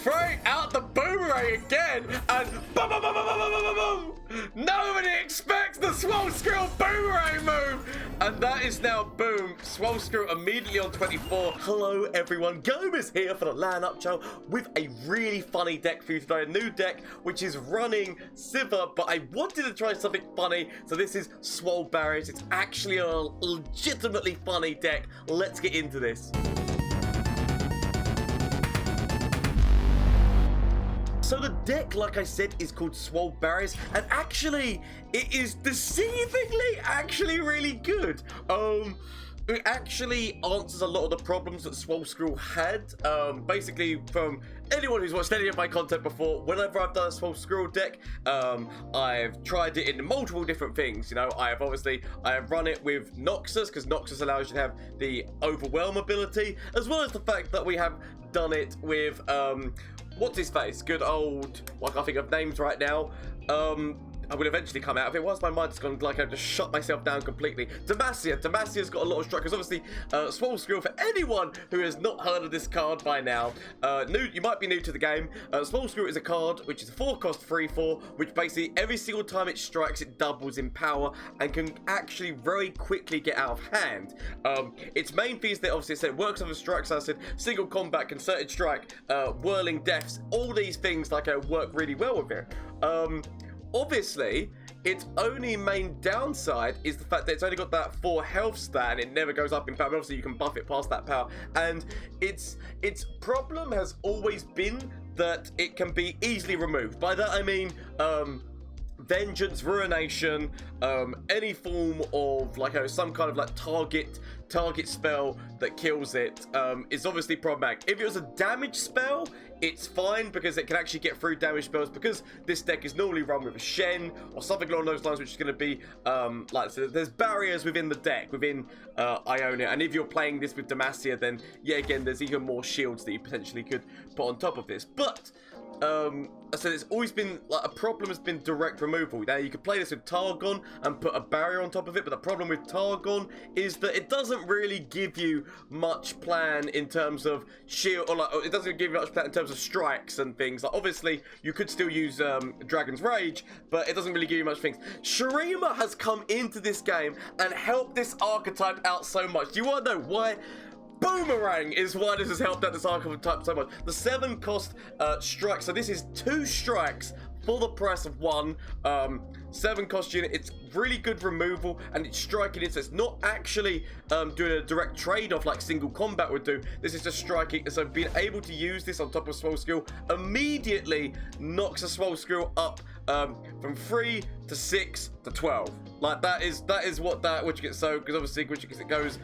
throwing out the boomerang again, and boom, boom, boom, boom, boom, boom, boom, boom. Nobody expects the Swole Squirrel boomerang move, and that is now boom. Swole Squirrel immediately on 24. Hello everyone, Gomez here for the LAN Up Show with a really funny deck for you today. A new deck which is running Sivir, but I wanted to try something funny, so this is Swole Barriers. It's actually a legitimately funny deck. Let's get into this. So the deck, like I said, is called Swole Barriers, and actually, it is deceivingly actually really good. It actually answers a lot of the problems that Swole Squirrel had. Basically, from anyone who's watched any of my content before, whenever I've done a Swole Squirrel deck, I've tried it in multiple different things. You know, I have run it with Noxus, because Noxus allows you to have the Overwhelm ability, as well as the fact that we have done it with, what's his face? Good old, I can't think of names right now. I will eventually come out of it. Once my mind's gone, like I've just shut myself down completely. Demasia's got a lot of strikers. Obviously, Swole Squirrel, for anyone who has not heard of this card by now, you might be new to the game. Swole Squirrel is a card which is a 4-cost 3/4, which basically every single time it strikes, it doubles in power and can actually very quickly get out of hand. Its main fees that obviously it said works on the strikes. So I said single combat, concerted strike, whirling deaths. All these things like work really well with it. Obviously, its only main downside is the fact that it's only got that 4 health stat and it never goes up in power. Obviously, you can buff it past that power. And its problem has always been that it can be easily removed. By that, I mean, Vengeance, Ruination, any form of like some kind of like target spell that kills it is obviously problematic. If it was a damage spell, it's fine because it can actually get through damage spells, because this deck is normally run with a Shen or something along those lines, which is going to be like, so there's barriers within the deck, within Ionia, and if you're playing this with Demacia, then yeah, again, there's even more shields that you potentially could put on top of this. But I said it's always been like a problem has been direct removal. Now you could play this with Targon and put a barrier on top of it, but the problem with Targon is that it doesn't really give you much plan in terms of shield, or like it doesn't give you much plan in terms of strikes and things. Like obviously you could still use Dragon's Rage, but it doesn't really give you much things. Shurima has come into this game and helped this archetype out so much. Do you want to know why? Boomerang is why this has helped out this archetype so much. The 7-cost strike, so this is 2 strikes for the price of 1 7-cost unit. It's really good removal and it's striking it, so it's not actually doing a direct trade-off like single combat would do. This is just striking, so being able to use this on top of Swole Squirrel immediately knocks a Swole Squirrel up from 3 to 6 to 12. Like that is what you get. So because obviously it goes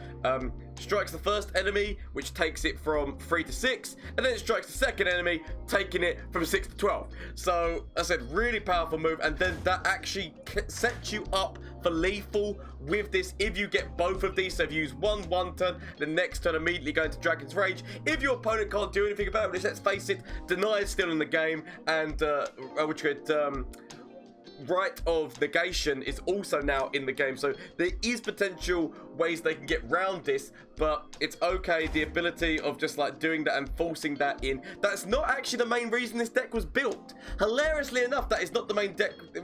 strikes the first enemy, which takes it from 3 to 6, and then it strikes the second enemy, taking it from 6 to 12. So I said really powerful move, and then that actually sets you up for lethal with this if you get both of these. So if you use one turn, the next turn immediately go into Dragon's Rage. If your opponent can't do anything about it, which let's face it, Deny is still in the game, and which could Right of Negation is also now in the game, so there is potential ways they can get round this, but it's okay. The ability of just like doing that and forcing that in, that's not actually the main reason this deck was built. Hilariously enough, that is not the main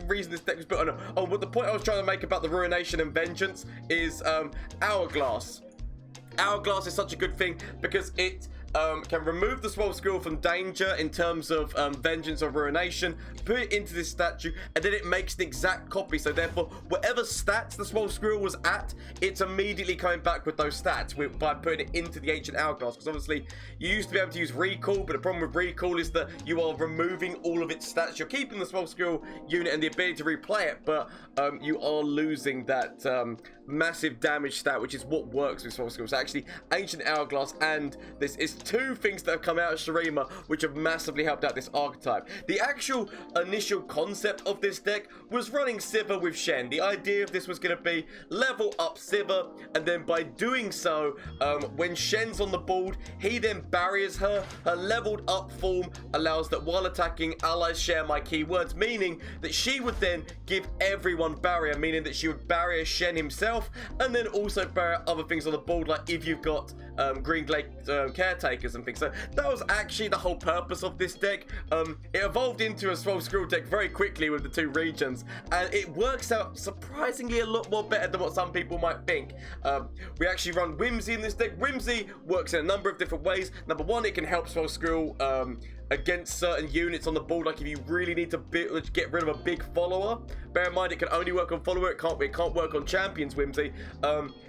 reason this deck was built. Oh, but the point I was trying to make about the Ruination and Vengeance is Hourglass. Hourglass is such a good thing because it can remove the Swole Squirrel from danger in terms of Vengeance or Ruination, put it into this statue, and then it makes an exact copy. So therefore, whatever stats the Swole Squirrel was at, it's immediately coming back with those stats by putting it into the Ancient Hourglass. Because obviously, you used to be able to use Recall, but the problem with Recall is that you are removing all of its stats. You're keeping the Swole Squirrel unit and the ability to replay it, but you are losing that massive damage stat, which is what works with Swole Squirrel. So actually, Ancient Hourglass and this is 2 things that have come out of Shurima which have massively helped out this archetype. The actual initial concept of this deck was running Sivir with Shen. The idea of this was going to be level up Sivir, and then by doing so, when Shen's on the board, he then barriers her. Her leveled up form allows that while attacking, allies share my keywords, meaning that she would then give everyone barrier, meaning that she would barrier Shen himself and then also barrier other things on the board, like if you've got green glade caretakers and things. So that was actually the whole purpose of this deck. It evolved into a Swole Squirrel deck very quickly with the 2 regions, and it works out surprisingly a lot more better than what some people might think. We actually run Whimsy in this deck. Whimsy works in a number of different ways. Number one, it can help Swole Squirrel against certain units on the board, like if you really need to get rid of a big follower. Bear in mind, it can only work on follower, it can't work on champions, Whimsy.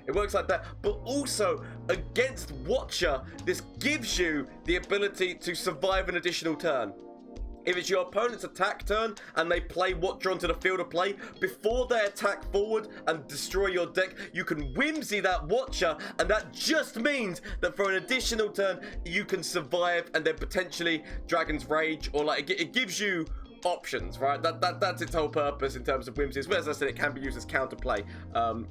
It works like that, but also against Watcher, this gives you the ability to survive an additional turn. If it's your opponent's attack turn and they play Watcher onto the field of play, before they attack forward and destroy your deck, you can Whimsy that Watcher, and that just means that for an additional turn, you can survive and then potentially Dragon's Rage, or like it gives you options, right? That's its whole purpose in terms of Whimsy. As well as I said, it can be used as counterplay,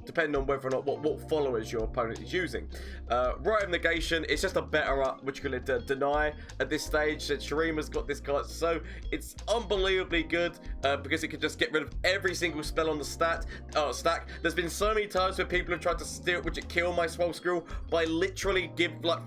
depending on whether or not what followers your opponent is using. Riot of Negation, it's just a better what you call it, deny at this stage. So Shurima's got this card, so it's unbelievably good because it can just get rid of every single spell on the stack. There's been so many times where people have tried to steal, kill my Swole Squirrel by literally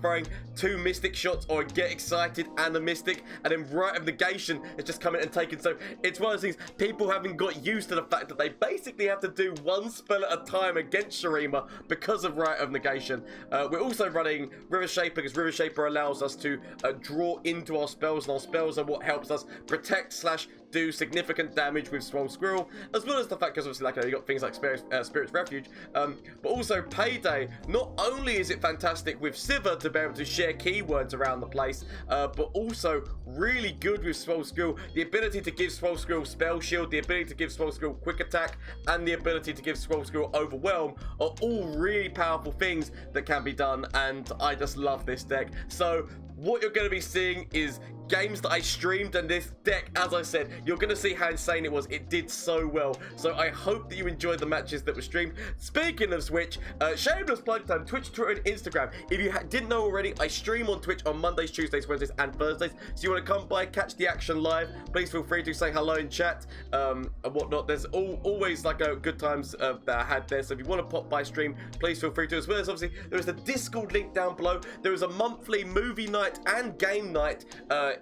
throwing 2 Mystic shots or Get Excited and a Mystic, and then Riot of Negation has just come in and taken. So it's one of those things, people haven't got used to the fact that they basically have to do 1 spell at a time against Shurima because of Riot of Negation. We're also running River Shaper because River Shaper allows us to draw into our spells, and our spells are what helps us protect / do significant damage with Swole Squirrel, as well as the fact, because obviously, like, you got things like Spirit's Refuge, but also Payday. Not only is it fantastic with Sivir to be able to share keywords around the place, but also really good with Swole Squirrel. The ability to give Swole Squirrel Spell Shield, the ability to give Swole Squirrel Quick Attack, and the ability to give Swole Squirrel Overwhelm are all really powerful things that can be done, and I just love this deck. So what you're going to be seeing is games that I streamed, and this deck, as I said, you're going to see how insane it was. It did so well. So I hope that you enjoyed the matches that were streamed. Speaking of Switch, shameless plug time, Twitch, Twitter, and Instagram. If you didn't know already, I stream on Twitch on Mondays, Tuesdays, Wednesdays, and Thursdays. So you want to come by, catch the action live, please feel free to say hello in chat and whatnot. There's always like good times that I had there. So if you want to pop by stream, please feel free to. As well as obviously, there is a Discord link down below. There is a monthly movie night and game night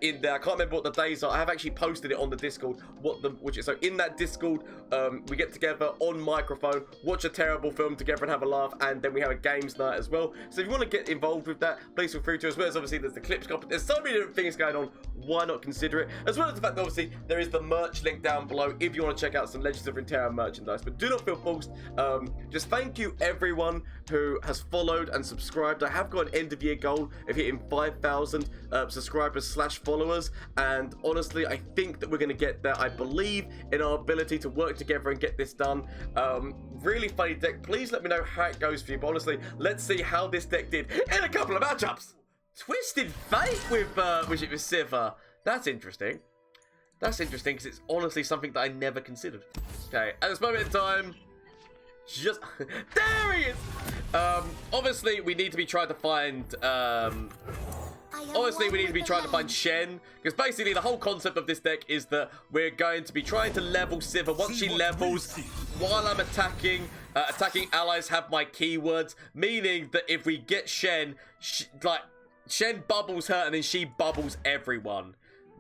in there. I can't remember what the days are. I have actually posted it on the Discord. So in that Discord, we get together on microphone, watch a terrible film together and have a laugh, and then we have a games night as well. So if you want to get involved with that, please feel free to. As well as obviously there's the clips. There's so many different things going on. Why not consider it? As well as the fact that obviously there is the merch link down below if you want to check out some Legends of Runeterra merchandise. But do not feel forced. Just thank you everyone who has followed and subscribed. I have got an end of year goal of hitting 5,000 subscribers / followers, and honestly I think that we're going to get there. I believe in our ability to work together and get this done. Really funny deck. Please let me know how it goes for you, but honestly, let's see how this deck did in a couple of matchups. Twisted Fate with Sivir. That's interesting. That's interesting because it's honestly something that I never considered. Okay, at this moment in time, just there he is. Obviously we need to be trying to find Shen, because basically the whole concept of this deck is that we're going to be trying to level Sivir. Once she levels, while I'm attacking allies have my keywords, meaning that if we get Shen, Shen bubbles her and then she bubbles everyone.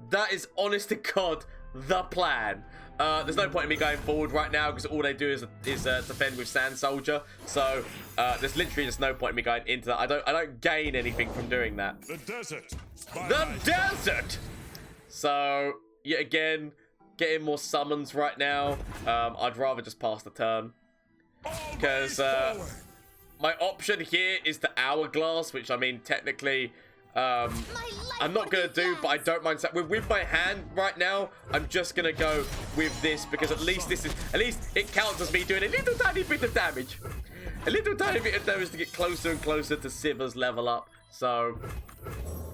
That is, honest to God, the plan. There's no point in me going forward right now because all they do is defend with Sand Soldier. So there's literally just no point in me going into that. I don't gain anything from doing that. The desert. The desert. So yet again, getting more summons right now. I'd rather just pass the turn because my option here is the Hourglass, which I mean technically. I'm not gonna do, but I don't mind. With my hand right now, I'm just gonna go with this because at least it counts as me doing a little tiny bit of damage. A little tiny bit of damage to get closer and closer to Sivir's level up. So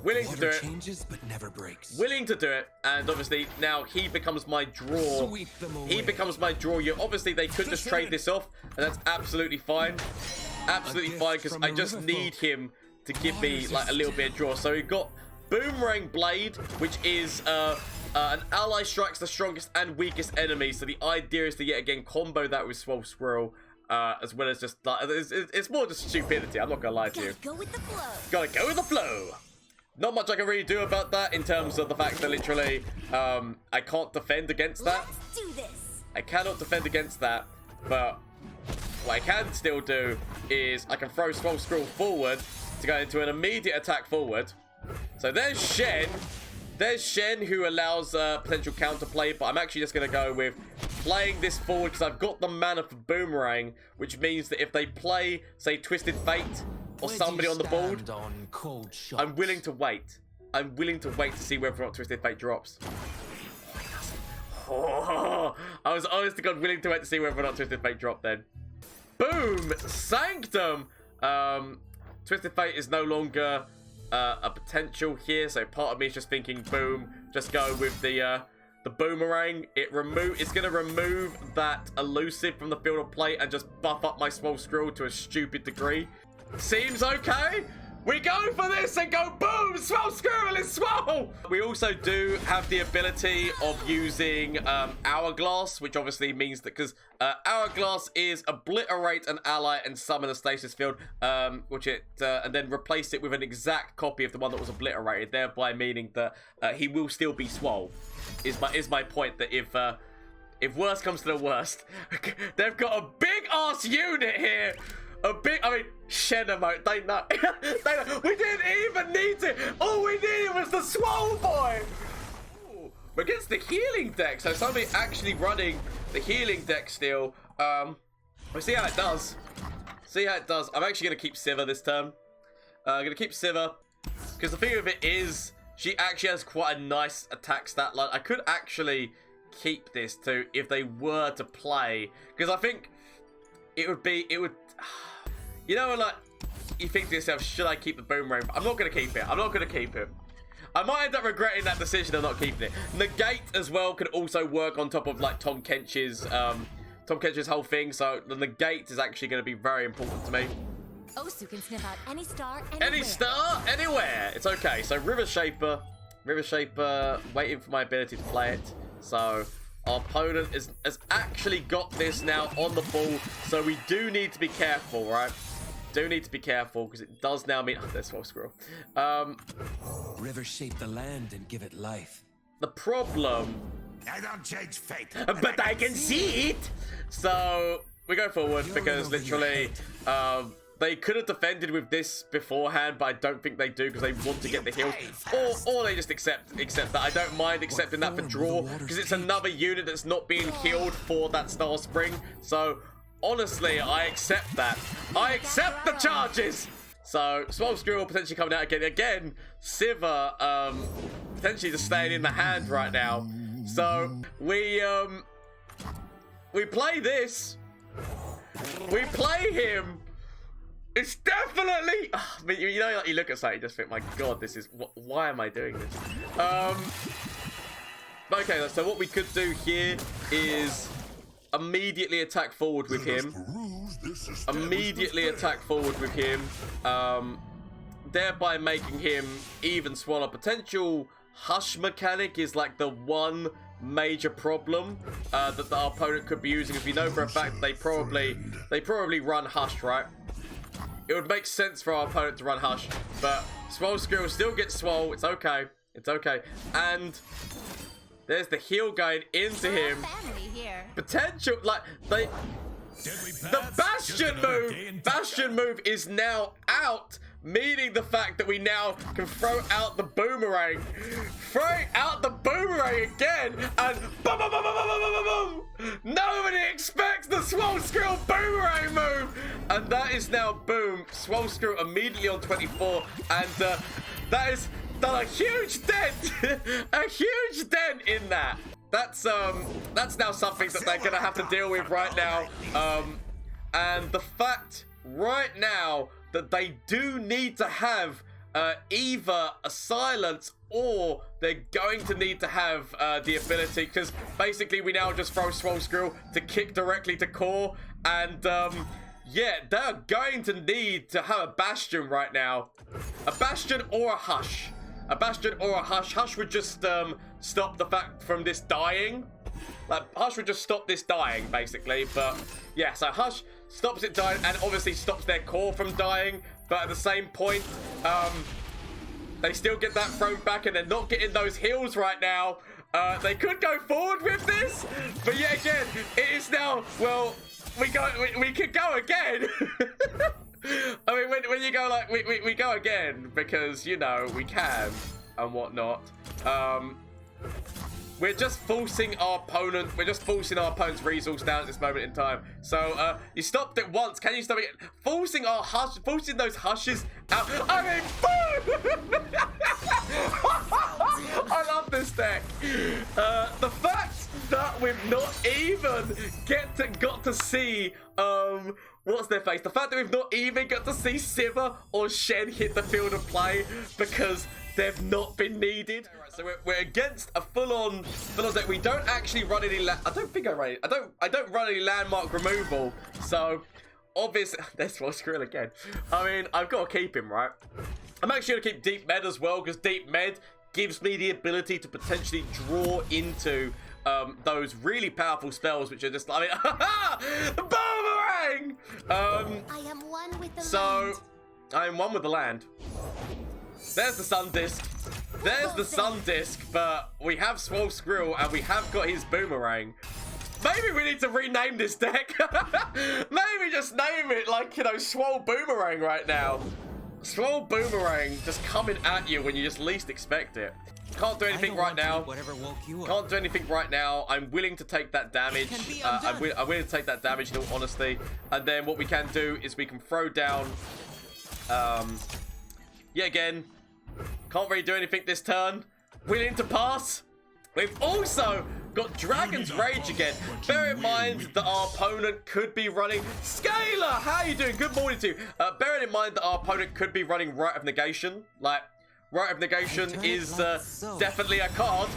willing to do it. Changes, but never breaks. Willing to do it, and obviously now he becomes my draw. He becomes my draw. Obviously they could just trade this off, and that's absolutely fine. Absolutely fine because I just need him to give me like a little bit of draw. So we've got Boomerang Blade, which is an ally strikes the strongest and weakest enemy. So the idea is to yet again combo that with Swole Squirrel as well as just like it's more just stupidity. I'm not gonna lie to you. Go with the flow. Gotta go with the flow. Not much I can really do about that in terms of the fact that literally I can't defend against that. Let's do this. I cannot defend against that, but what I can still do is I can throw Swole Squirrel forward to go into an immediate attack forward. So there's Shen. There's Shen, who allows potential counterplay, but I'm actually just going to go with playing this forward because I've got the mana for Boomerang, which means that if they play, say, Twisted Fate or somebody on the board, I'm willing to wait. I'm willing to wait to see whether or not Twisted Fate drops. Oh, I was honest to God willing to wait to see whether or not Twisted Fate dropped then. Boom! Sanctum! Twisted Fate is no longer a potential here, so part of me is just thinking, boom, just go with the Boomerang. It's going to remove that elusive from the field of play and just buff up my Swole Squirrel to a stupid degree. Seems okay. We go for this and go boom! Swole Squirrel is swole! We also do have the ability of using Hourglass, which obviously means that because Hourglass is obliterate an ally and summon a stasis field, and then replace it with an exact copy of the one that was obliterated, thereby meaning that he will still be swole. Is my point that if worst comes to the worst, they've got a big ass unit here. Shen emote, they know. We didn't even need it. All we needed was the Swole boy. Ooh, we're against the healing deck, so somebody actually running the healing deck still. We'll see how it does. See how it does. I'm actually going to keep Sivir this turn. I'm going to keep Sivir, because the thing of it is, she actually has quite a nice attack stat line. I could actually keep this too if they were to play, because I think it would. You know, like, you think to yourself, should I keep the Boomerang? I'm not going to keep it. I'm not going to keep it. I might end up regretting that decision of not keeping it. Negate as well could also work on top of, like, Tom Kench's whole thing. So the negate is actually going to be very important to me. Osu can sniff out any star anywhere. Any star anywhere. It's okay. So River Shaper, waiting for my ability to play it. So our opponent has actually got this now on the ball. So we do need to be careful, right? Do need to be careful because it does now mean... Oh, there's Swole Squirrel. Rivers shape the land and give it life. The problem... I don't change fate. But I can see it! So, we go forward because literally... they could have defended with this beforehand, but I don't think they do because they want to get the heal. Or they just accept that. I don't mind accepting that for draw because it's another unit that's not being healed for that Star Spring. So... honestly, I accept that. I accept the charges! So, Swole Squirrel potentially coming out again. Again, Sivir, potentially just staying in the hand right now. So, we play this. We play him. It's definitely... I mean, you know, like, you look at something, you just think, my God, this is... why am I doing this? Okay, so what we could do here is... immediately attack forward with him. Immediately attack forward with him. Thereby making him even smaller. Potential hush mechanic is like the one major problem that our opponent could be using. If you know for a fact they probably run hush, right? It would make sense for our opponent to run hush. But Swole Squirrel still gets swole. It's okay. It's okay. And there's the heal going into him. Potential, like, the Bastion move is now out, meaning the fact that we now can throw out the Boomerang. Throwing out the Boomerang again, and boom, boom, boom, boom, boom, boom, boom, boom. Nobody expects the Swole Squirrel Boomerang move. And that is now, boom, Swole Squirrel immediately on 24, and that is... done a huge dent, a huge dent in that. That's now something that they're gonna have to deal with right now. And the fact right now that they do need to have either a silence or they're going to need to have the ability, because basically we now just throw Swole Squirrel to kick directly to core, and yeah, they're going to need to have a Bastion right now, a Bastion or a Hush. A Bastion or a Hush. Hush would just stop the fact from this dying. Like, Hush would just stop this dying, basically. But, yeah, so Hush stops it dying, and obviously stops their core from dying. But at the same point, they still get that thrown back, and they're not getting those heals right now. They could go forward with this, but yet again, it is now, well, we could go again. I mean, when you go like, we go again, because, you know, we can and whatnot. We're just forcing our opponent's resource down at this moment in time. So, you stopped it once. Can you stop it? Forcing those hushes out. I mean, boom! I love this deck. The fact that we've not even got to see, what's their face? The fact that we've not even got to see Sivir or Shen hit the field of play because they've not been needed. So we're against a full-on deck. We don't actually run any. I don't think I run it. I don't run any landmark removal. So obviously, there's Swole Squirrel again. I mean, I've got to keep him, right? I'm actually gonna keep Deep Med as well, because Deep Med gives me the ability to potentially draw into those really powerful spells, which are just, I mean, Boomerang! I am one with the land. I am one with the land. There's the Sun Disc. There's the Sun Disc, but we have Swole Squirrel and we have got his Boomerang. Maybe we need to rename this deck. Maybe just name it like, you know, Swole Boomerang right now. Swole Boomerang just coming at you when you just least expect it. Can't do anything right now. Whatever woke you up. Can't do anything right now. I'm willing to take that damage. I'm willing to take that damage in all honesty. And then what we can do is we can throw down... yeah, again, can't really do anything this turn. Willing to pass. We've also got Dragon's Rage again. Bear in mind that our opponent could be running... Scalar, how are you doing? Good morning to you. Bearing in mind that our opponent could be running Riot of Negation. Like, Riot of Negation is definitely a card.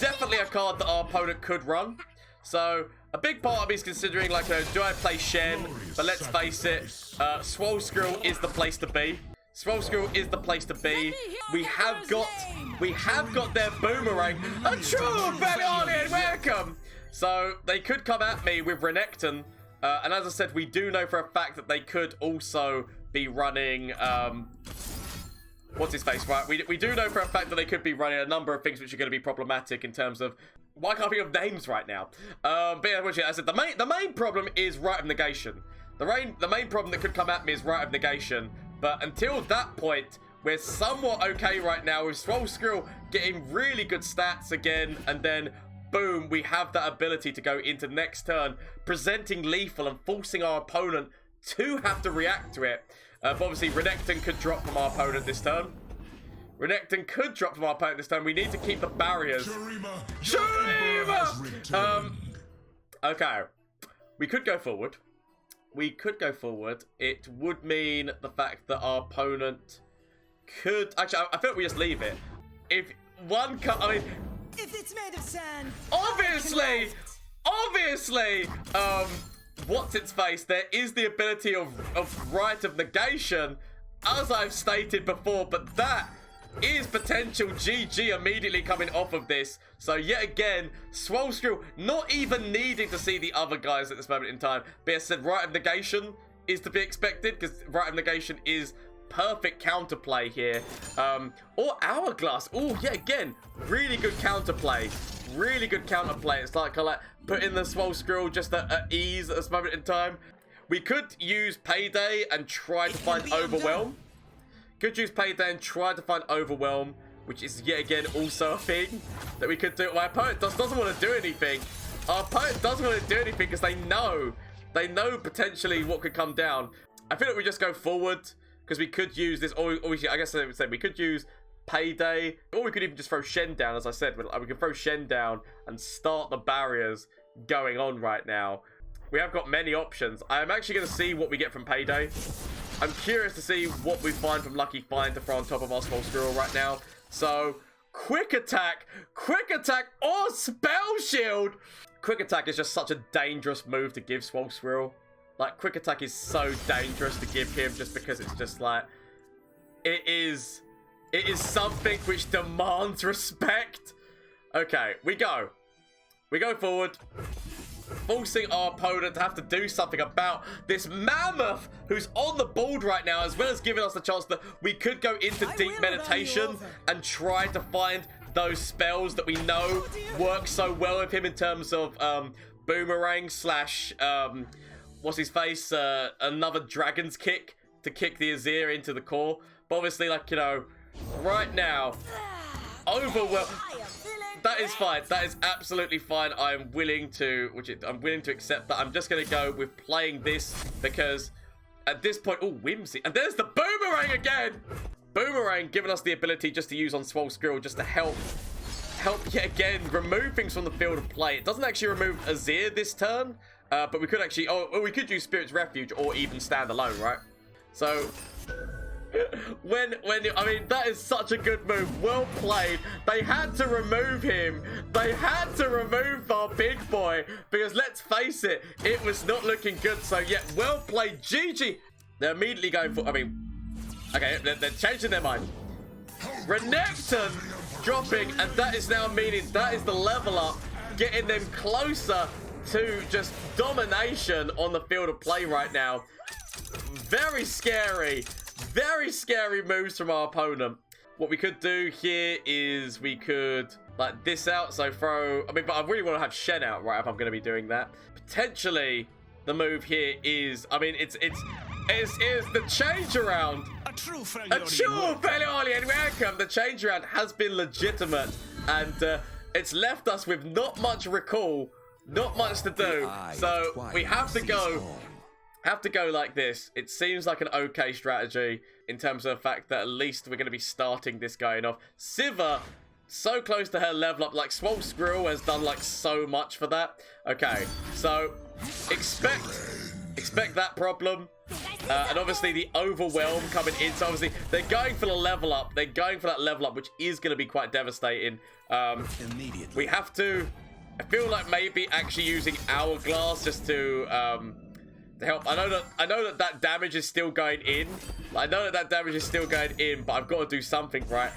Definitely a card that our opponent could run. So, a big part of me is considering, like, do I play Shen? But let's face it, Swole Squirrel is the place to be. Swole Squirrel is the place to be. We have got their Boomerang. A true Belionian, welcome! So, they could come at me with Renekton. And as I said, we do know for a fact that they could also be running... what's his face, right? We do know for a fact that they could be running a number of things which are going to be problematic in terms of... Why can't I think of names right now? But yeah, as I said, the main problem is Riot of Negation. The main problem that could come at me is Riot of Negation. But until that point, we're somewhat okay right now with Swole Squirrel getting really good stats again. And then, boom, we have that ability to go into next turn, presenting lethal and forcing our opponent to have to react to it. But obviously, Renekton could drop from our opponent this turn. Renekton could drop from our opponent this turn. We need to keep the barriers. Shurima! Okay. We could go forward. It would mean the fact that our opponent could... Actually, I feel like we just leave it. If one cut... I mean... If it's made of sand... Obviously! What's its face? There is the ability of Riot of Negation, as I've stated before, but that is potential GG immediately coming off of this. So yet again, Swole Squirrel not even needing to see the other guys at this moment in time. But as I said, Riot of Negation is to be expected, because Riot of Negation is perfect counterplay here. Or Hourglass. Oh, yeah, again, really good counterplay. Really good counterplay. It's like I like putting the Swole Squirrel just at ease at this moment in time. We could use Payday and try to find Overwhelm. Could use Payday and try to find Overwhelm, which is yet again also a thing that we could do. My opponent doesn't want to do anything. Our opponent doesn't want to do anything because they know potentially what could come down. I feel like we just go forward because we could use this, or I guess I would say we could use Payday, or we could even just throw Shen down. As I said, we can throw Shen down and start the barriers going on right now. We have got many options. I am actually going to see what we get from Payday. I'm curious to see what we find from Lucky Find to throw on top of our Swole Squirrel right now. So, Quick Attack, or Spell Shield. Quick Attack is just such a dangerous move to give Swole Squirrel. Like, Quick Attack is so dangerous to give him just because it's just like... It is something which demands respect. Okay, we go. We go forward. forcing our opponent to have to do something about this mammoth who's on the board right now, as well as giving us the chance that we could go into deep meditation and try to find those spells that we know work so well with him in terms of boomerang slash what's his face, another dragon's kick to kick the Azir into the core. But obviously, like, you know, right now, overwhelmed. That is fine. That is absolutely fine. I'm willing to accept that. I'm just gonna go with playing this because at this point, oh, whimsy, and there's the boomerang again. Boomerang giving us the ability just to use on Swole Squirrel just to help yet again remove things from the field of play. It doesn't actually remove Azir this turn, but we could actually, we could use Spirit's Refuge or even stand alone, right? So. I mean, that is such a good move. Well played. They had to remove him. They had to remove our big boy because let's face it, it was not looking good. So yeah, well played. GG. They're immediately going for, I mean, okay, they're changing their mind. Renekton dropping, and that is now meaning that is the level up, getting them closer to just domination on the field of play right now. Very scary. Very scary moves from our opponent. What we could do here is we could like this out. So throw, I mean, but I really want to have Shen out, right, if I'm going to be doing that. Potentially, the move here is, I mean, it's the change around. A true failure and welcome. The change around has been legitimate, and it's left us with not much recall, not much to do. So we have to go. Like this. It seems like an okay strategy in terms of the fact that at least we're going to be starting this going off. Sivir, so close to her level up. Like, Swole Squirrel has done, like, so much for that. Okay, so expect that problem. And obviously the overwhelm coming in. So obviously they're going for the level up. They're going for that level up, which is going to be quite devastating. We have to, I feel like maybe actually using Hourglass just to help. I know that damage is still going in. I know that damage is still going in, but I've got to do something, right?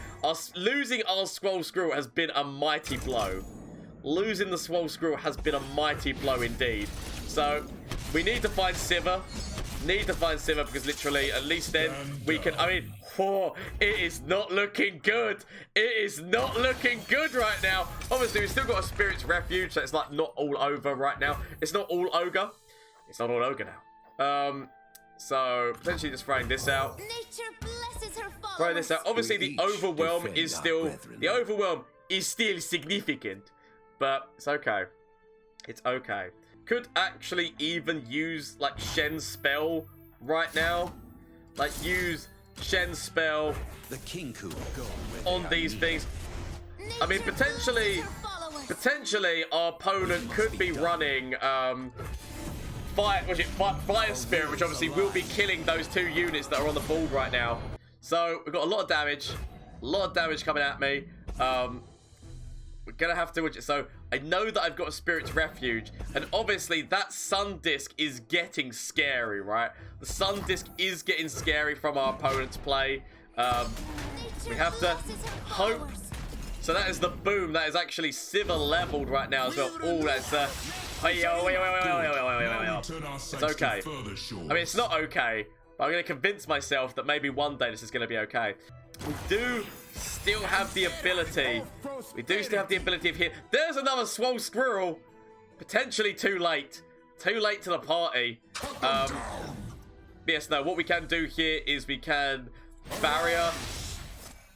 Losing our Swole Squirrel has been a mighty blow. Losing the Swole Squirrel has been a mighty blow indeed. So we need to find Sivir. Because literally, at least then we can. I mean, it is not looking good. It is not looking good right now. Obviously, we've still got a Spirit's Refuge, so it's like not all over right now. It's not all ogre. It's not all ogre now. So potentially just throwing this out. Throw this out. Obviously the overwhelm is still significant, but it's okay. It's okay. Could actually even use like Shen's spell right now. Like use Shen's spell on these things. I mean, potentially our opponent could be running Fire Spirit, which obviously will be killing those two units that are on the board right now. So we've got a lot of damage coming at me. We're gonna have to, so I know that I've got a Spirit's Refuge, and obviously that Sun Disc is getting scary, right? The Sun Disc is getting scary from our opponent's play. We have to hope. So that is the boom. That is actually Sivir leveled right now as well. Oh, that's wait. It's okay. I mean, it's not okay, but I'm going to convince myself that maybe one day this is going to be okay. We do still have the ability. Of here. There's another Swole Squirrel. Potentially too late. Too late to the party. Yes, no, what we can do here is we can barrier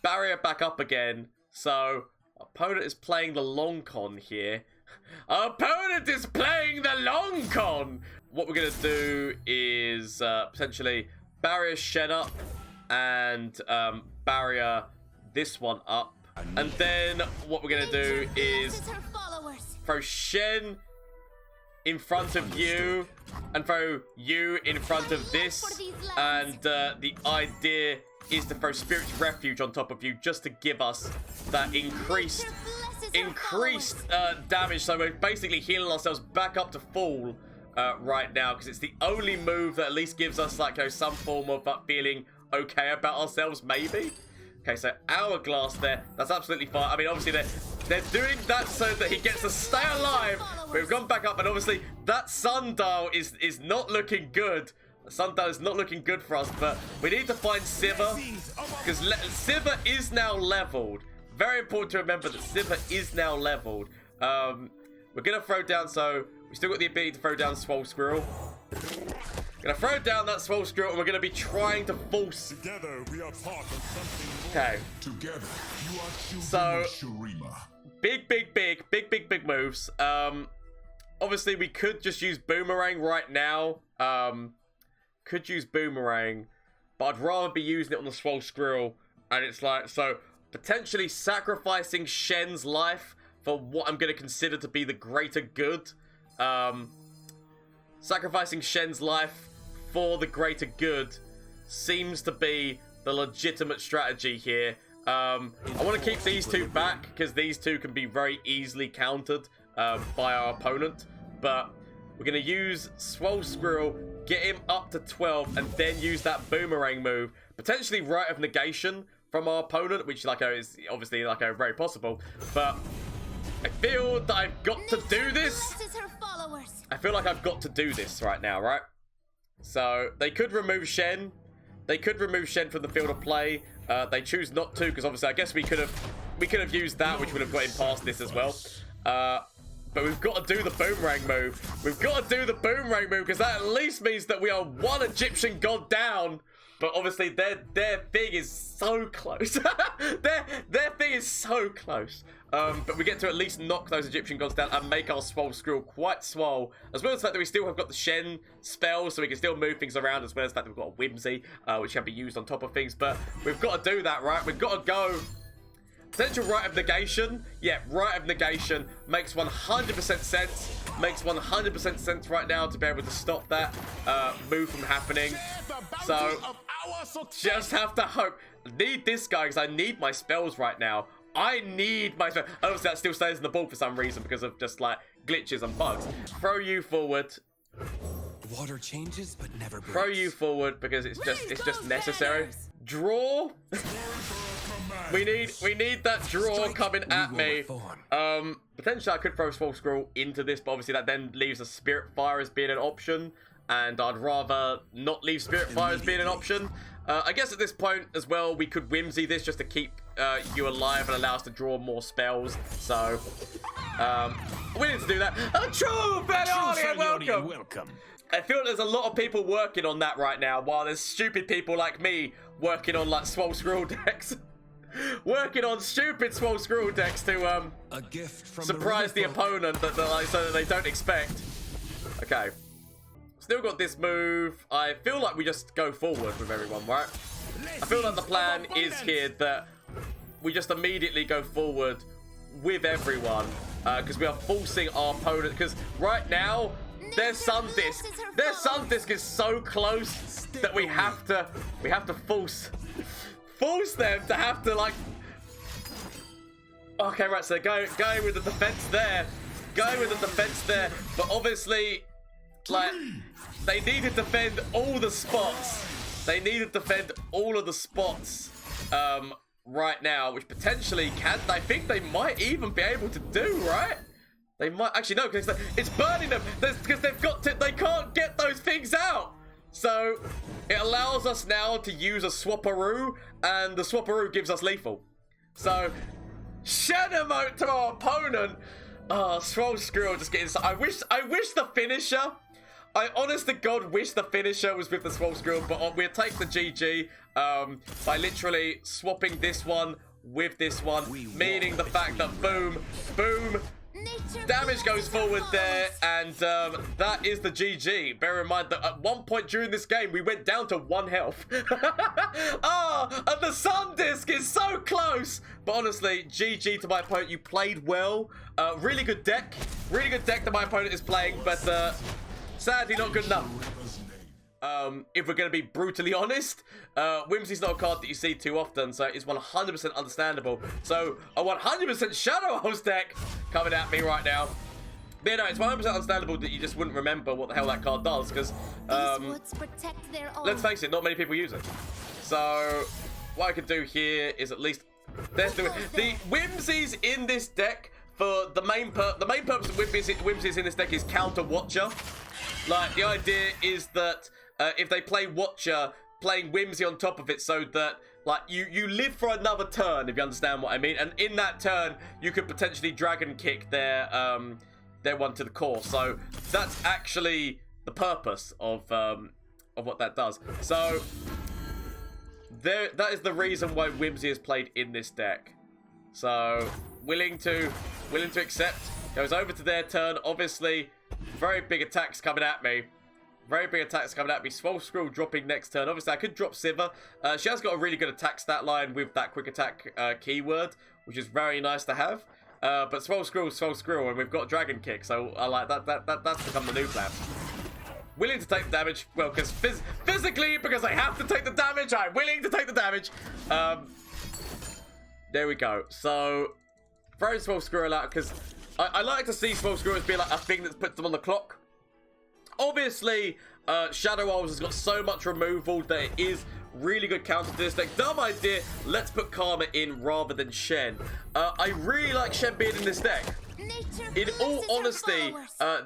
back up again. So, opponent is playing the long con here. Opponent is playing the long con! What we're going to do is potentially barrier Shen up and barrier this one up. And then what we're going to do is throw Shen in front of you and throw you in front of this. And the idea is to throw Spirit's Refuge on top of you just to give us that increased damage. So we're basically healing ourselves back up to full right now, because it's the only move that at least gives us like some form of feeling okay about ourselves, maybe. Okay, so Hourglass there, that's absolutely fine. I mean, obviously They're doing that so that he gets to stay alive. We've gone back up, and obviously that sundial is not looking good. The sundial is not looking good for us, but we need to find Sivir, because Sivir is now leveled. Very important to remember that Sivir is now leveled. We're going to throw down, so we still got the ability to throw down Swole Squirrel. Gonna throw down that Swole Squirrel, and we're gonna be trying to force. Together we are part of something more. Okay. Together you are So shurima. big moves. Obviously we could just use Boomerang right now. Could use Boomerang, but I'd rather be using it on the Swole Squirrel. And it's like, so potentially sacrificing Shen's life for what I'm gonna consider to be the greater good. Sacrificing Shen's life for the greater good seems to be the legitimate strategy here. I want to keep these two back because these two can be very easily countered by our opponent. But we're going to use Swole Squirrel, get him up to 12, and then use that Boomerang move. Potentially Rite of Negation from our opponent, which is obviously very possible. But I feel that I've got to do this. I feel like I've got to do this right now, right? So they could remove Shen. They could remove Shen from the field of play. They choose not to, because obviously I guess we could have used that, which would have got him past this as well. But we've got to do the Boomerang move. We've got to do the Boomerang move, because that at least means that we are one Egyptian god down. But obviously their thing is so close. their thing is so close. But we get to at least knock those Egyptian gods down and make our Swole Squirrel quite swole. As well as the fact that we still have got the Shen spell, so we can still move things around, as well as the fact that we've got a Whimsy, which can be used on top of things. But we've got to do that, right? We've got to go. Potential Rite of Negation. Yeah, Rite of Negation makes 100% sense. Makes 100% sense right now to be able to stop that move from happening. So just have to hope. Need this guy, because I need my spells right now. I need my spells. Obviously that still stays in the ball for some reason because of just like glitches and bugs. Throw you forward. Water changes but never breaks. Throw you forward because it's just necessary. Draw. We need that draw coming at me. Potentially I could throw Swole Squirrel into this, but obviously that then leaves a Spirit Fire as being an option, and I'd rather not leave Spirit Fire as being an option. I guess at this point as well, we could Whimsy this just to keep you alive and allow us to draw more spells. So we need to do that. A true Felioni, welcome. I feel there's a lot of people working on that right now, while there's stupid people like me working on like Swole Squirrel decks. Working on stupid Swole Squirrel decks to a gift from surprise the opponent so that they don't expect. Okay. Still got this move. I feel like we just go forward with everyone, right? I feel like the plan is here that we just immediately go forward with everyone, because we are forcing our opponent, because right now their Sun Disc is so close that we have to force them to have to like. Okay, right, so going with the defense there. But obviously, like, they need to defend all the spots. They need to defend all of the spots right now, which potentially I think they might even be able to do, right? They might actually, no, because it's burning them, because they can't get those things out. So it allows us now to use a Swapperoo, and the Swapperoo gives us lethal. So Shen emote to our opponent. Swole Squirrel just getting. I wish the finisher. I honest to God wish the finisher was with the Swole Squirrel, but we'll take the GG by literally swapping this one with this one, meaning the fact that boom, damage goes forward there, and that is the GG. Bear in mind that at one point during this game, we went down to 1 health. And the Sun Disc is so close. But honestly, GG to my opponent. You played well. Really good deck that my opponent is playing, but sadly not good enough. If we're going to be brutally honest, Whimsy's not a card that you see too often, so it's 100% understandable. So a 100% Shadow Host deck coming at me right now. But no, it's 100% understandable that you just wouldn't remember what the hell that card does, because let's face it, not many people use it. So what I could do here is at least There's the whimsies in this deck. For the main purpose of whimsies in this deck is counter Watcher. Like, the idea is that if they play Watcher, playing Whimsy on top of it, so that like you live for another turn, if you understand what I mean. And in that turn, you could potentially dragon kick their one to the core. So that's actually the purpose of what that does. So that is the reason why Whimsy is played in this deck. So willing to accept. Goes over to their turn. Obviously, very big attacks coming at me. Very big attacks coming at me. Swole Squirrel dropping next turn. Obviously, I could drop Sivir. She has got a really good attack stat line with that quick attack keyword, which is very nice to have. But Swole Squirrel, and we've got Dragon Kick, so I like that. That's become the new plan. Willing to take the damage. Well, because physically, because I have to take the damage, I'm willing to take the damage. There we go. So, throw Swole Squirrel out, because I like to see Swole Squirrels be like a thing that puts them on the clock. Obviously, Shadow Owls has got so much removal that it is really good counter to this deck. Dumb idea. Let's put Karma in rather than Shen. I really like Shen being in this deck. In all honesty,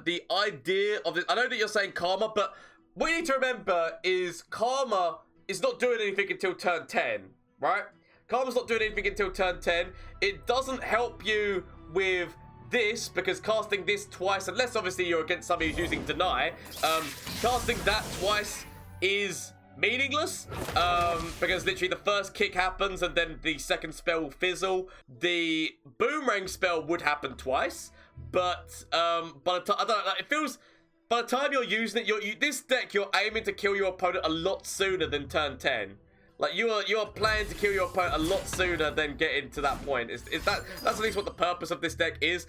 the idea of this... I know that you're saying Karma, but what you need to remember is Karma is not doing anything until turn 10, right? Karma's not doing anything until turn 10. It doesn't help you with this, because casting this twice, unless obviously you're against somebody who's using Deny, casting that twice is meaningless, because literally the first kick happens and then the second spell will fizzle. The Boomerang spell would happen twice, but by the time, I don't know, like, it feels, by the time you're using it, this deck, you're aiming to kill your opponent a lot sooner than turn 10. Like, you are planning to kill your opponent a lot sooner than getting to that point. That's at least what the purpose of this deck is.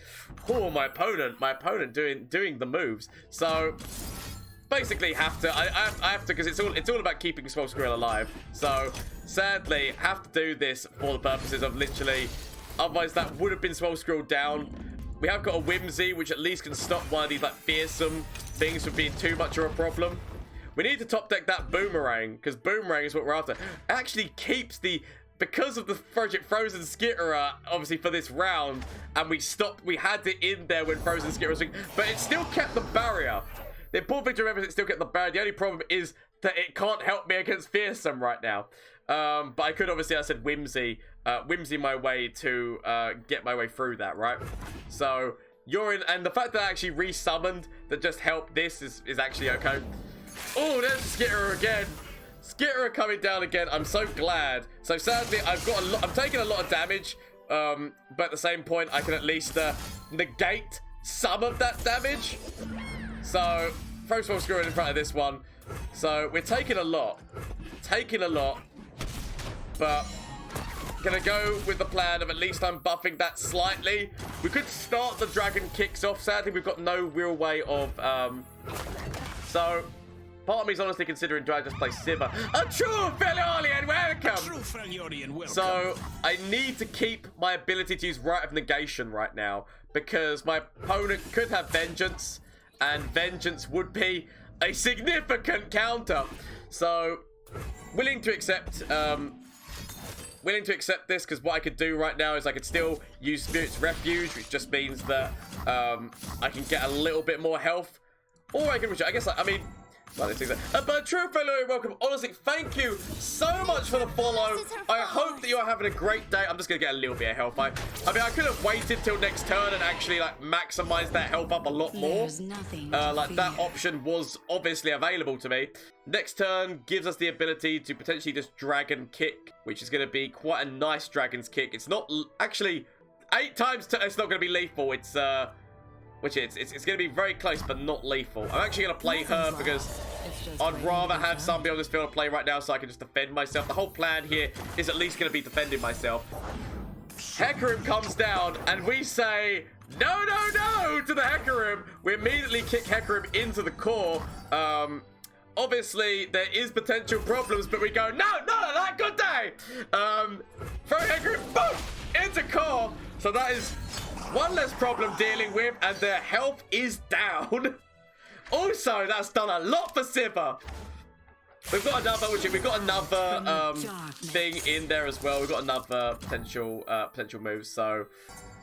Oh, my opponent doing the moves. So basically have to, I have to, because it's all about keeping Swole Squirrel alive. So sadly, have to do this for the purposes of literally, otherwise that would have been Swole Squirrel down. We have got a Whimsy, which at least can stop one of these like fearsome things from being too much of a problem. We need to top deck that Boomerang, because Boomerang is what we're after. It actually keeps the... Because of the Project Frozen Skitterer, obviously, for this round, and we had it in there when Frozen Skitterer was... But it still kept the barrier. The important thing to remember is it still kept the barrier. The only problem is that it can't help me against Fearsome right now. But I could, obviously, I said Whimsy. Whimsy my way to get my way through that, right? So, you're in... And the fact that I actually re-summoned that just helped this is actually okay. Oh, there's Skitterer again. Skitterer coming down again. I'm so glad. So sadly, I'm taking a lot of damage. But at the same point, I can at least negate some of that damage. So, throw Swole Squirrel in front of this one. So, we're taking a lot. But gonna go with the plan of at least I'm buffing that slightly. We could start the Dragon Kicks off. Sadly, we've got no real way of... So... Part of me is honestly considering, do I just play Sivir? A true Feliolian welcome! So, I need to keep my ability to use Rite of Negation right now, because my opponent could have Vengeance, and Vengeance would be a significant counter. So, willing to accept this, because what I could do right now is I could still use Spirit's Refuge, which just means that I can get a little bit more health. Or I can, I guess, I mean... But true fellow, welcome. Honestly, thank you so much for the follow. I hope that you are having a great day. I'm just gonna get a little bit of health. I mean, I could have waited till next turn and actually like maximize that health up a lot more. Like that option was obviously available to me. Next turn gives us the ability to potentially just Dragon Kick, which is gonna be quite a nice Dragon's Kick. It's not actually 8 times. It's not gonna be lethal. It's it's going to be very close, but not lethal. I'm actually going to play her because I'd rather have somebody on this field to play right now so I can just defend myself. The whole plan here is at least going to be defending myself. Hecarim comes down, and we say, no, no, no, to the Hecarim. We immediately kick Hecarim into the core. Obviously, there is potential problems, but we go, no, good day. Throw Hecarim, boom, into core. So that is... one less problem dealing with, and their health is down. Also, that's done a lot for Sivir. We've got another thing in there as well. We've got another potential move. So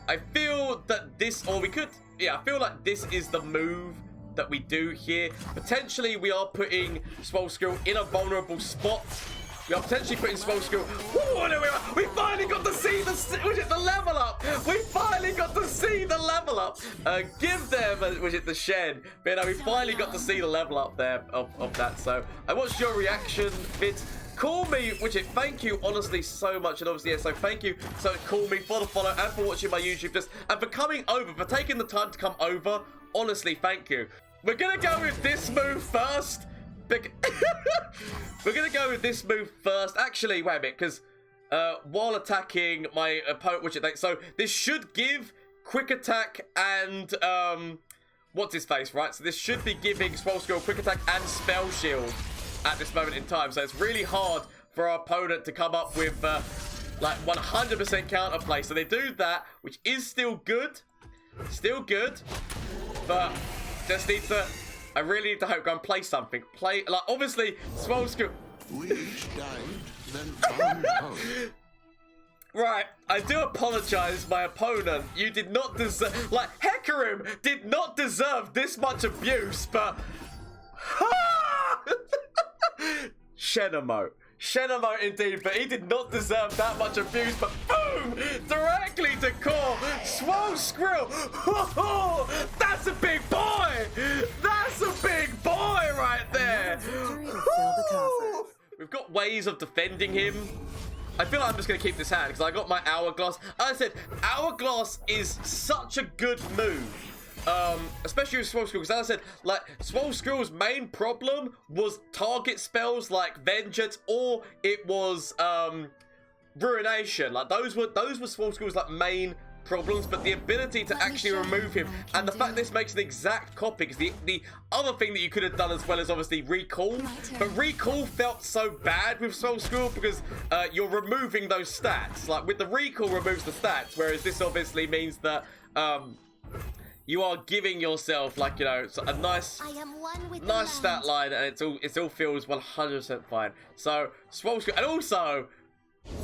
I feel that this, or we could, yeah, I feel like this is the move that we do here. Potentially, we are putting Swole Squirrel in a vulnerable spot. We are potentially putting Swole Squirrel. Ooh, we finally got to see the level up. We finally got to see the level up. Give them, the Shen. But you know, we finally got to see the level up there of that. So I watched your reaction, Fitz. Call me, thank you honestly so much, and obviously, yeah, so thank you. So call me for the follow and for watching my YouTube, and for coming over, for taking the time to come over. Honestly, thank you. We're gonna go with this move first. We're gonna go with this move first. Actually, wait a minute, because while attacking my opponent, so this should give quick attack and what's his face, right? So this should be giving Swole Squirrel quick attack and spell shield at this moment in time. So it's really hard for our opponent to come up with like 100% counterplay. So they do that, which is still good, but just need to. I really need to hope go and play something. Like obviously Swole Squirrel. We each died, then found home. Right, I do apologize, my opponent. You did not deserve, like, Hecarim did not deserve this much abuse, but Shenamo indeed, but he did not deserve that much abuse, but boom, directly to core, Swole Squirrel, that's a big boy, right there. We've got ways of defending him. I feel like I'm just going to keep this hand because I got my Hourglass. As I said, Hourglass is such a good move. Especially with Swole Squirrel, because as I said, like, Swole Squirrel's main problem was target spells like Vengeance, or it was Ruination. Like those were Swole Squirrel's like main problems, but the ability to actually remove him, and the fact this makes an exact copy, because the other thing that you could have done as well is obviously Recall, but Recall felt so bad with Swole Squirrel because you're removing those stats. Like with the Recall removes the stats, whereas this obviously means that you are giving yourself, like, you know, a nice stat line, and it all feels 100% fine. So Swole Squirrel, and also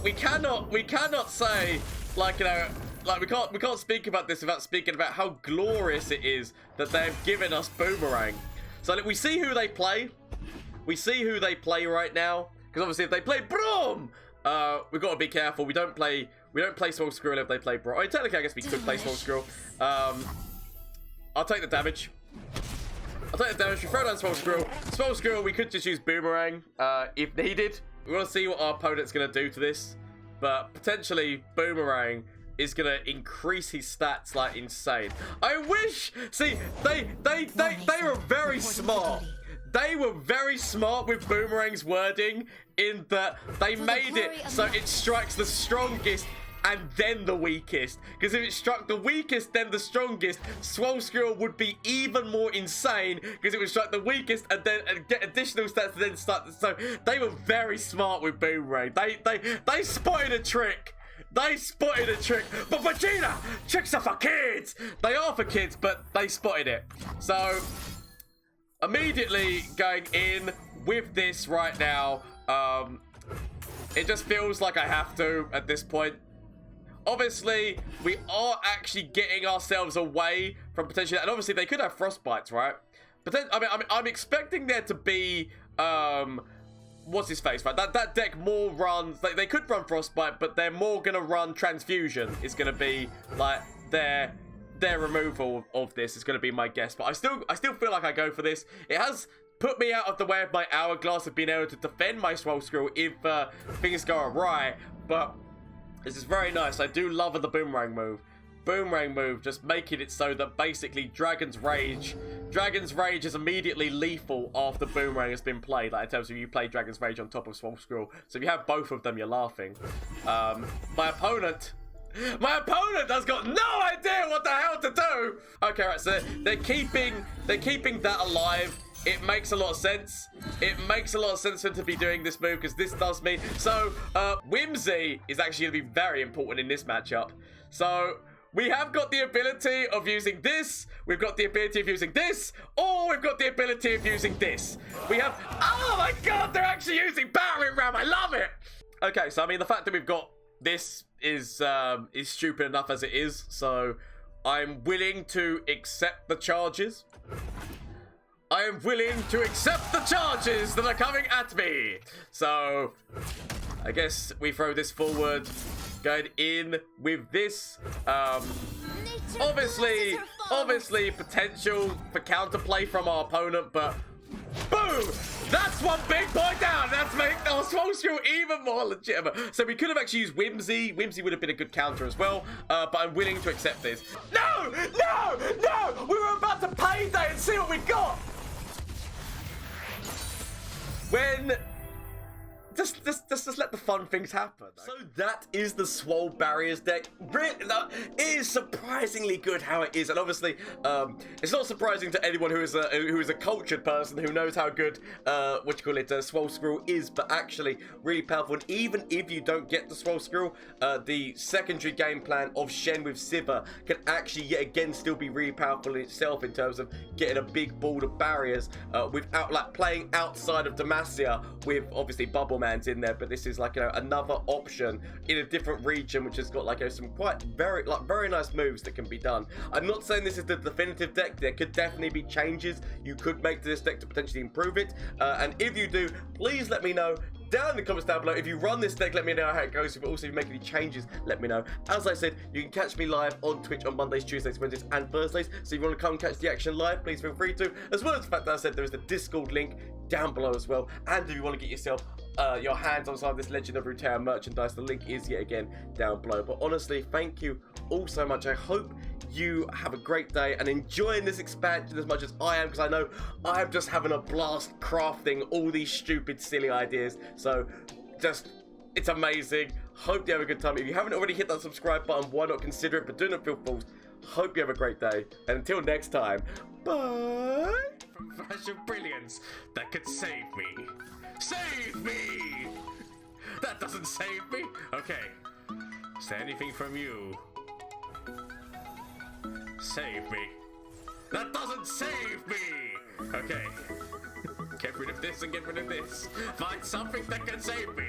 we cannot say, like, you know, like, we can't speak about this without speaking about how glorious it is that they've given us Boomerang. So like, we see who they play. We see who they play right now, because obviously if they play Broom, we've got to be careful. We don't play Swole Squirrel if they play Broom. I mean, technically, I guess we could play Swole Squirrel. I'll take the damage. We throw down Swole Squirrel. Swole Squirrel, we could just use Boomerang if needed. We want to see what our opponent's going to do to this, but potentially Boomerang is going to increase his stats like insane. I wish, see, they were very smart. They were very smart with Boomerang's wording in that they made it so it strikes the strongest and then the weakest. Because if it struck the weakest, then the strongest, Swole Squirrel would be even more insane because it would strike the weakest and then get additional stats and then start. So they were very smart with Boomerang. They spotted a trick. But Vegeta, tricks are for kids. They are for kids, but they spotted it. So immediately going in with this right now, it just feels like I have to at this point. Obviously, we are actually getting ourselves away from potentially, and obviously they could have Frostbites, right? But then, I'm expecting there to be, what's his face, right? That deck more runs, they could run Frostbite, but they're more gonna run Transfusion. Is gonna be like their removal of this is gonna be my guess. But I still feel like I go for this. It has put me out of the way of my Hourglass of being able to defend my Swole Squirrel if things go awry, but this is very nice. I do love the Boomerang move, just making it so that basically Dragon's Rage is immediately lethal after Boomerang has been played. Like in terms of you play Dragon's Rage on top of Swole Squirrel. So if you have both of them, you're laughing. My opponent has got no idea what the hell to do. Okay, right, so they're keeping that alive. It makes a lot of sense. It makes a lot of sense for them to be doing this move because this does mean... So, Whimsy is actually going to be very important in this matchup. So, we have got the ability of using this. We've got the ability of using this. Or we've got the ability of using this. We have... Oh my god, they're actually using battering ram. I love it. Okay, so I mean, the fact that we've got this is stupid enough as it is. So I'm willing to accept the charges. I am willing to accept the charges that are coming at me. So I guess we throw this forward. Going in with this. Obviously potential for counterplay from our opponent, but boom! That's one big point down. That's making our Swole Squirrel even more legitimate. So we could have actually used Whimsy. Whimsy would have been a good counter as well, but I'm willing to accept this. No! No! No! We were about to payday and see what we got! When... Just let the fun things happen. So that is the Swole Barriers deck. It is surprisingly good how it is, and obviously, it's not surprising to anyone who is a cultured person who knows how good Swole Squirrel is. But actually, really powerful. And even if you don't get the Swole Squirrel, the secondary game plan of Shen with Sivir can actually yet again still be really powerful in itself in terms of getting a big ball of barriers without like playing outside of Demacia with obviously Bubble Man in there, but this is like, you know, another option in a different region which has got like some quite very nice moves that can be done. I'm not saying this is the definitive deck. There could definitely be changes you could make to this deck to potentially improve it, and if you do, please let me know down in the comments down below. If you run this deck, let me know how it goes. If also you make any changes, let me know. As I said, you can catch me live on Twitch on Mondays, Tuesdays, Wednesdays, and Thursdays. So if you want to come catch the action live, please feel free to. As well as the fact that I said there is the Discord link down below as well. And if you want to get yourself your hands on some of this Legend of Runeterra merchandise, the link is yet again down below. But honestly, thank you all so much. I hope you have a great day and enjoying this expansion as much as I am, because I know I am just having a blast crafting all these stupid, silly ideas. So just, it's amazing. Hope you have a good time. If you haven't already hit that subscribe button, why not consider it? But do not feel forced. Hope you have a great day. And until next time, bye. From flash of brilliance that could save me. Save me! That doesn't save me. Okay. Is there anything from you? Save me. That doesn't save me! Okay. Get rid of this and get rid of this. Find something that can save me.